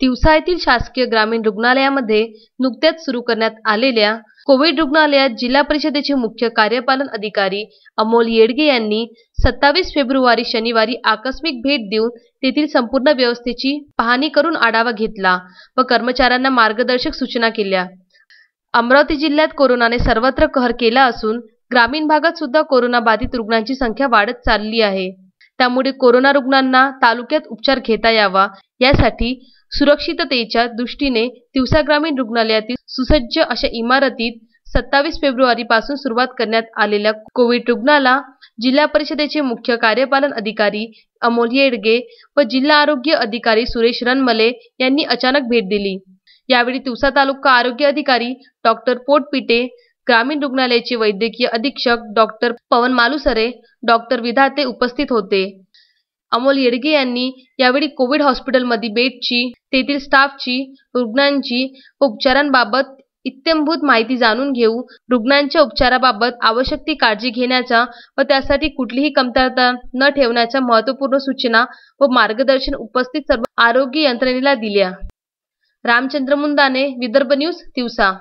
तिवसा येथील शासकीय ग्रामीण रुग्णालयामध्ये नुकत्याच सुरू करण्यात आलेल्या कोविड रुग्णालयात जिल्हा परिषदेचे मुख्य कार्यपालन अधिकारी अमोल येडगे यांनी 27 फेब्रुवारी शनिवारी आकस्मिक भेट देऊन तेथील संपूर्ण व्यवस्थेची पाहणी करून आढावा घेतला व कर्मचाऱ्यांना मार्गदर्शक सूचना केल्या। अमरावती जिल्ह्यात कोरोनाने सर्वत्र कहर केला असून ग्रामीण भागात सुद्धा कोरोना बाधित रुग्णांची संख्या वाढत चालली आहे। त्यामुळे कोरोना रुग्णांना तालुक्यात उपचार घेता यावा यासाठी सुरक्षिततेच्या दृष्टीने तिवसा ग्रामीण रुग्णालयातील सुसज्ज अशा इमारतीत 27 फेब्रुवारी पासून सुरुवात करण्यात आलेल्या कोविड रुग्णाला जिल्हा परिषदेचे मुख्य कार्यपालन अधिकारी अमोल येडगे व जिल्हा आरोग्य अधिकारी सुरेश रनमले यांनी अचानक भेट दिली। यावेळी तिवसा तालुका आरोग्य अधिकारी डॉक्टर पोटपिटे, ग्रामीण रुग्णालयाचे वैद्यकीय अधीक्षक डॉक्टर पवन मालुसरे, डॉक्टर विधाते उपस्थित होते। अमोल येडगे यांनी यावेळी कोविड हॉस्पिटलमध्ये बेडची, तेथील स्टाफची, रुग्णांची व उपचारांबाबत इत्थंभूत माहिती जाणून घेऊ, रुग्णांच्या उपचाराबाबत आवश्यक ती काळजी घेण्याचा व त्यासाठी कुठलीही कमतरता न ठेवण्याच्या महत्त्वपूर्ण सूचना व मार्गदर्शन उपस्थित सर्व आरोग्य यंत्रणेला दिल्या। रामचंद्र मुंदाने, विदर्भ न्यूज, तिवसा।